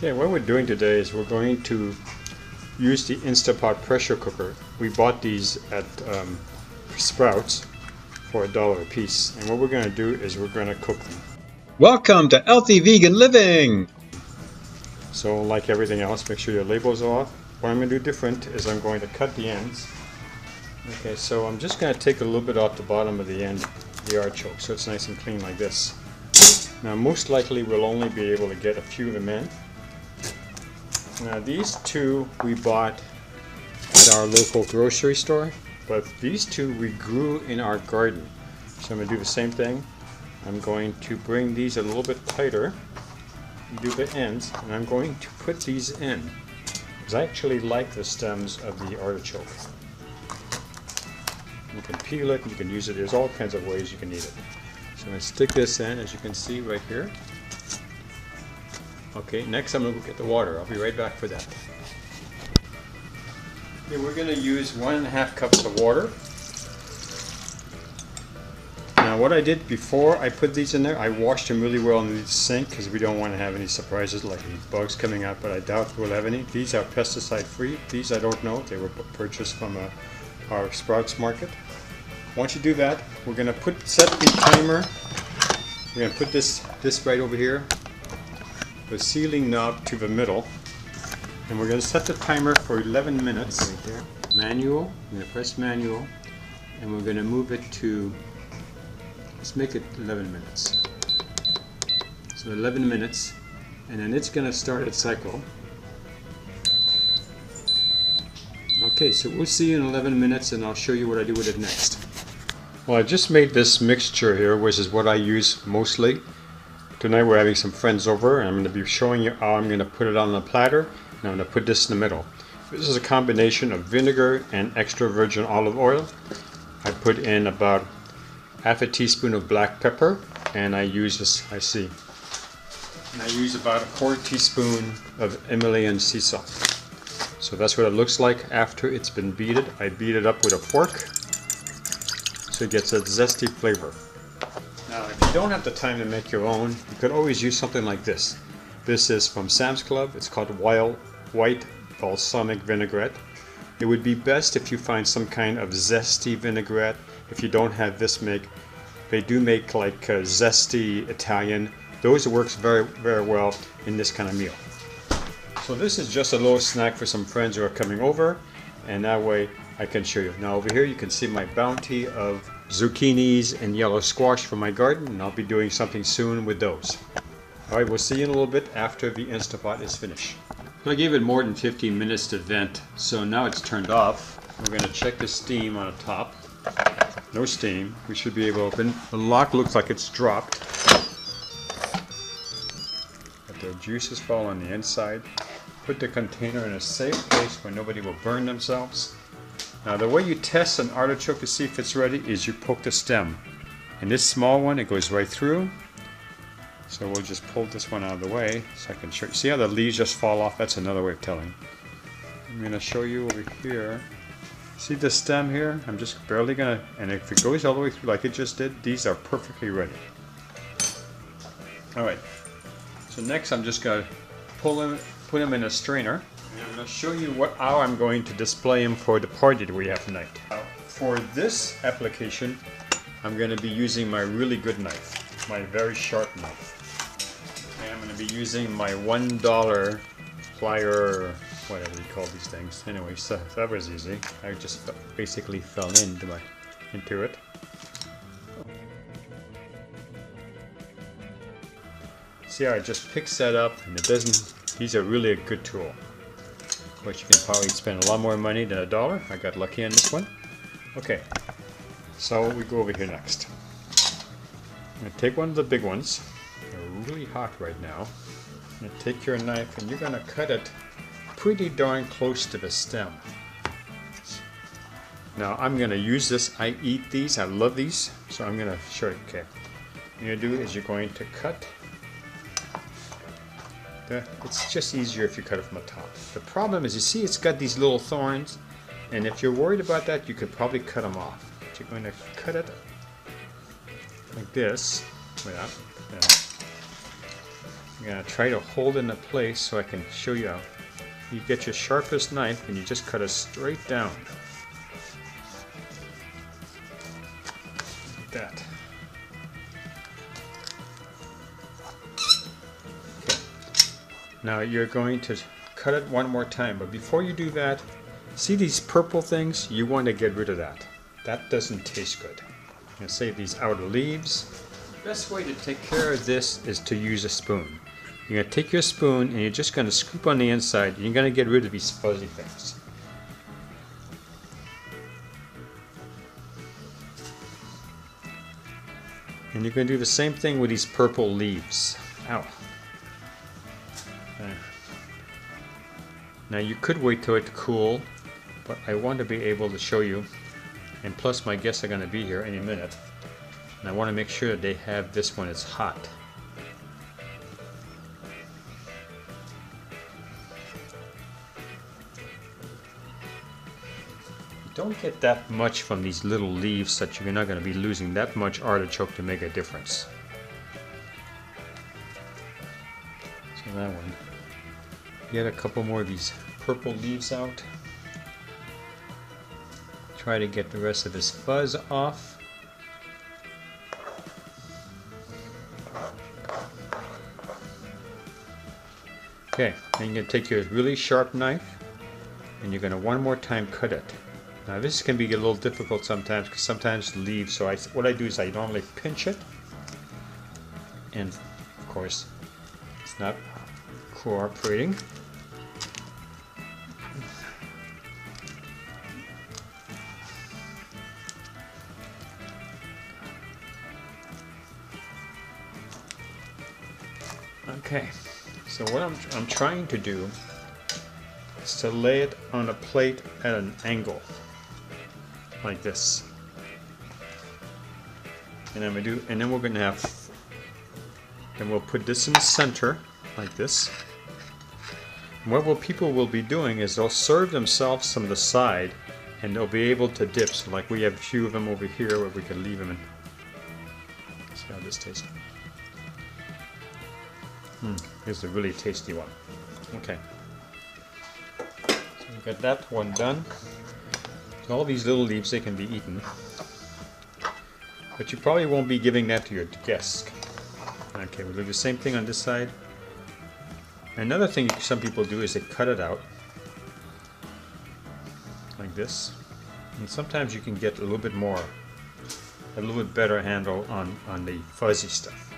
Okay, what we're doing today is we're going to use the Instapot pressure cooker. We bought these at Sprouts for $1 a piece, and what we're going to do is we're going to cook them. Welcome to Healthy Vegan Living! So like everything else, make sure your labels are off. What I'm going to do different is I'm going to cut the ends. Okay, so I'm just going to take a little bit off the bottom of the end of the artichoke so it's nice and clean like this. Now most likely we'll only be able to get a few of them in. Now these two we bought at our local grocery store, but these two we grew in our garden. So I'm going to do the same thing. I'm going to bring these a little bit tighter, do the ends, and I'm going to put these in. Because I actually like the stems of the artichoke. You can peel it, you can use it, there's all kinds of ways you can eat it. So I'm going to stick this in, as you can see right here. Okay, next I'm going to go get the water. I'll be right back for that. Okay, we're going to use 1.5 cups of water. Now what I did before I put these in there, I washed them really well in the sink because we don't want to have any surprises like any bugs coming out, but I doubt we'll have any. These are pesticide free. These I don't know. They were purchased from our Sprouts market. Once you do that, we're going to set the timer. We're going to put this right over here, the sealing knob to the middle, and we're going to set the timer for 11 minutes. Right there. Manual. I'm going to press manual, and we're going to move it to, let's make it 11 minutes. So 11 minutes, and then it's going to start its cycle. Okay, so we'll see you in 11 minutes, and I'll show you what I do with it next. Well, I just made this mixture here, which is what I use mostly. Tonight we're having some friends over, and I'm going to be showing you how I'm going to put it on the platter, and I'm going to put this in the middle. This is a combination of vinegar and extra virgin olive oil. I put in about ½ teaspoon of black pepper, and I use this, and I use about ¼ teaspoon of Himalayan sea salt. So that's what it looks like after it's been beaten. I beat it up with a fork so it gets a zesty flavor. Now if you don't have the time to make your own, you could always use something like this. This is from Sam's Club. It's called White Balsamic Vinaigrette. It would be best if you find some kind of zesty vinaigrette. If you don't have this, they do make like zesty Italian. Those works very, very well in this kind of meal. So this is just a little snack for some friends who are coming over, and that way I can show you. Now over here you can see my bounty of zucchinis and yellow squash from my garden, and I'll be doing something soon with those. Alright, we'll see you in a little bit after the Instapot is finished. So I gave it more than 15 minutes to vent, so now it's turned off. We're going to check the steam on the top. No steam. We should be able to open. The lock looks like it's dropped. But the juices fall on the inside. Put the container in a safe place where nobody will burn themselves. Now the way you test an artichoke to see if it's ready is you poke the stem. And this small one, it goes right through. So we'll just pull this one out of the way so I can show you. See how the leaves just fall off? That's another way of telling. I'm going to show you over here. See the stem here? I'm just barely going to, and if it goes all the way through like it just did, these are perfectly ready. Alright, so next I'm just going to put them in a strainer. And I'm going to show you how I'm going to display them for the party that we have tonight. For this application, I'm going to be using my really good knife, my very sharp knife. And I'm going to be using my $1 plier, whatever you call these things. Anyway, so that was easy. I just basically fell into it. See how it just picks that up, and it doesn't. These are really a good tool. Of course, you can probably spend a lot more money than $1. I got lucky on this one. Okay, so we go over here next. I'm going to take one of the big ones. They're really hot right now. I'm going to take your knife and you're going to cut it pretty darn close to the stem. Now I'm going to use this. I eat these. I love these. So I'm going to show you. Okay, what you're going to do is you're going to cut. It's just easier if you cut it from the top. The problem is, you see it's got these little thorns, and if you're worried about that, you could probably cut them off. But you're going to cut it like this. I'm going to try to hold it in place so I can show you how you get your sharpest knife and you just cut it straight down. Like that. Okay. Now you're going to cut it one more time, but before you do that, see these purple things? You want to get rid of that. That doesn't taste good. I'm going to save these outer leaves. The best way to take care of this is to use a spoon. You're going to take your spoon and you're just going to scoop on the inside. You're going to get rid of these fuzzy things. And you're going to do the same thing with these purple leaves. Ow. There. Now you could wait till it to cool, but I want to be able to show you, and plus my guests are going to be here any minute, and I want to make sure that they have this when it's hot. You don't get that much from these little leaves that you're not going to be losing that much artichoke to make a difference. So that one. Get a couple more of these purple leaves out. Try to get the rest of this fuzz off. Okay, then you're going to take your really sharp knife and you're going to one more time cut it. Now this can be a little difficult sometimes because sometimes the leaves, so what I do is I normally pinch it, and of course it's not cooperating. Okay, so what I'm trying to do is to lay it on a plate at an angle, like this. And I'm gonna do, and then we're gonna have, and we'll put this in the center, like this. And what people will be doing is they'll serve themselves from the side, and they'll be able to dip. So like we have a few of them over here where we can leave them in. See how this tastes. Here's the really tasty one. Okay. So we've got that one done. So all these little leaves, they can be eaten. But you probably won't be giving that to your guests. Okay, we'll do the same thing on this side. Another thing some people do is they cut it out. Like this. And sometimes you can get a little bit more, a little bit better handle on the fuzzy stuff.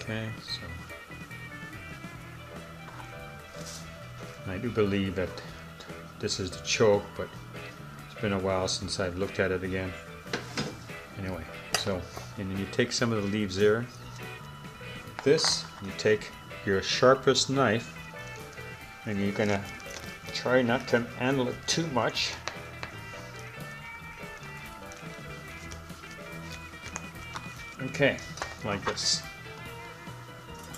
Okay, so I do believe that this is the choke, but it's been a while since I've looked at it again. Anyway, so, and then you take some of the leaves there. This, you take your sharpest knife, and you're gonna try not to handle it too much. Okay, like this.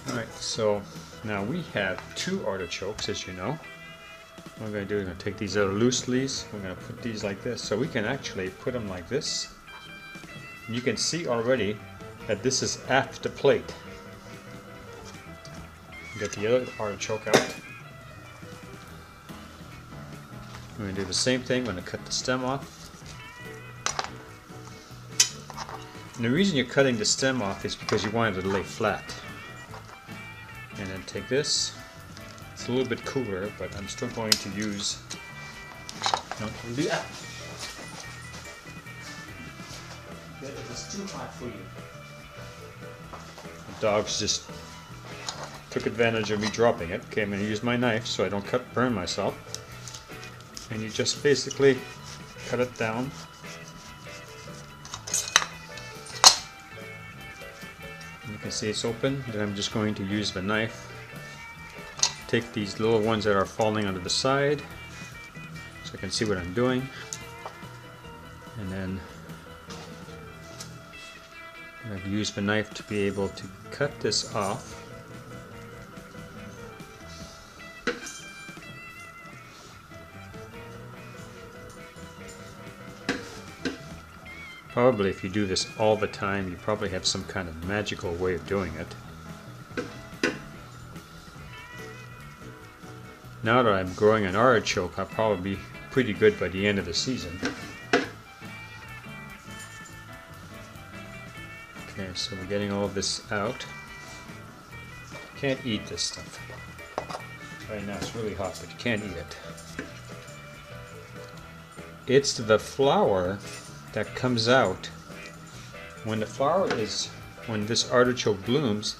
Alright, so now we have 2 artichokes, as you know. What we're going to do is going to take these other loose leaves, we're going to put these like this, so we can actually put them like this. And you can see already that this is aft the plate. Get the other artichoke out. We're going to do the same thing, we're going to cut the stem off. And the reason you're cutting the stem off is because you want it to lay flat. And then take this. It's a little bit cooler, but I'm still going to use. Don't do that. It is too hot for you. The dogs just took advantage of me dropping it. Okay, I'm going to use my knife so I don't burn myself. And you just basically cut it down. You can see it's open. Then I'm just going to use the knife. Take these little ones that are falling onto the side so I can see what I'm doing. And then I've used the knife to be able to cut this off. Probably if you do this all the time, you probably have some kind of magical way of doing it. Now that I'm growing an artichoke, I'll probably be pretty good by the end of the season. Okay, so we're getting all of this out. Can't eat this stuff. Right now it's really hot, but you can't eat it. It's the flower that comes out when when this artichoke blooms.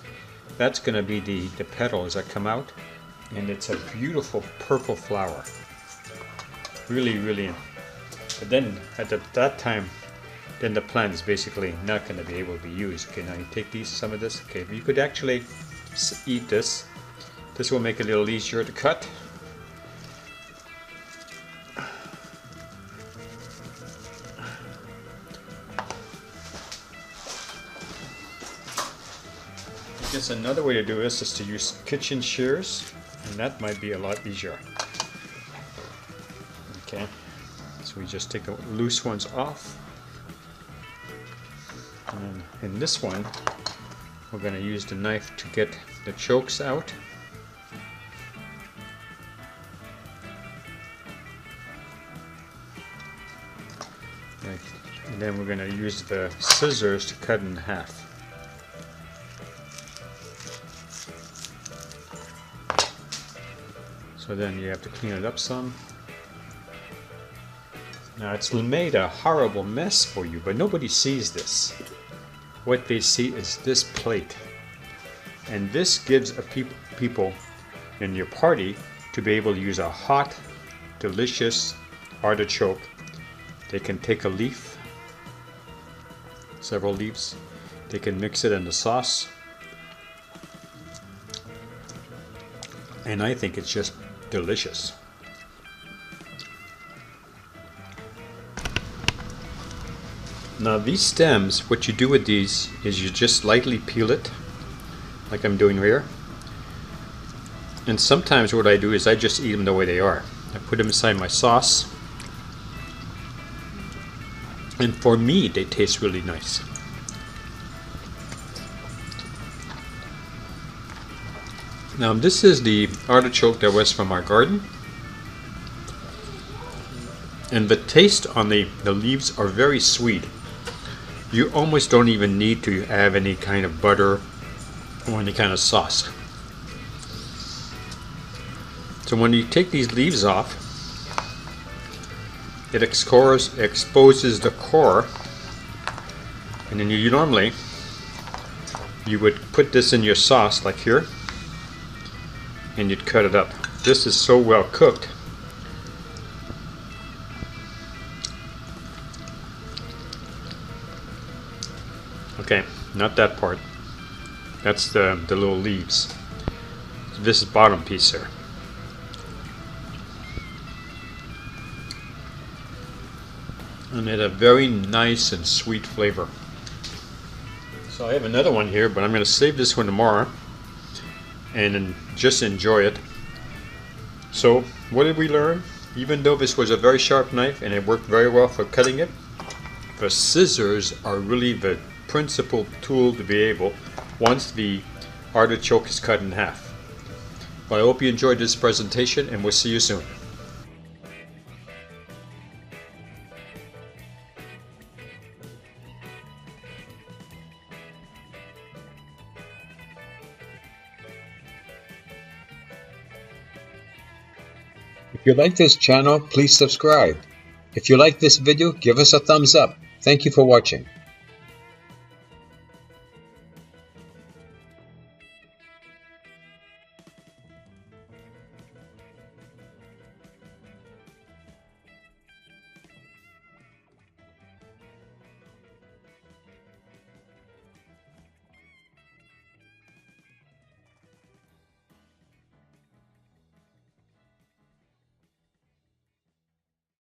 That's going to be the petals that come out, and it's a beautiful purple flower. Really. But then at that time, then the plant is basically not going to be able to be used. Okay, now you take some of this. Okay, you could actually eat this. This will make it a little easier to cut. I guess another way to do this is to use kitchen shears, and that might be a lot easier. Okay, so we just take the loose ones off. And in this one, we're going to use the knife to get the chokes out. Right. And then we're going to use the scissors to cut in half. So then you have to clean it up some. Now it's made a horrible mess for you, but nobody sees this. What they see is this plate. And this gives people in your party to be able to use a hot, delicious artichoke. They can take a leaf, several leaves, they can mix it in the sauce. And I think it's just delicious. Now these stems, what you do with these is you just lightly peel it, like I'm doing here. And sometimes what I do is I just eat them the way they are. I put them inside my sauce. And for me, they taste really nice. Now this is the artichoke that was from our garden. And the taste on the leaves are very sweet. You almost don't even need to have any kind of butter or any kind of sauce. So when you take these leaves off, it exposes the core, and then you would put this in your sauce like here, and you'd cut it up. This is so well cooked. Okay, not that part. That's the little leaves. This is bottom piece there. And it had a very nice and sweet flavor. So I have another one here, but I'm going to save this one tomorrow and then just enjoy it. So what did we learn? Even though this was a very sharp knife and it worked very well for cutting it, the scissors are really the principal tool to be able, once the artichoke is cut in half. Well, I hope you enjoyed this presentation, and we'll see you soon. If you like this channel, please subscribe. If you like this video, give us a thumbs up. Thank you for watching.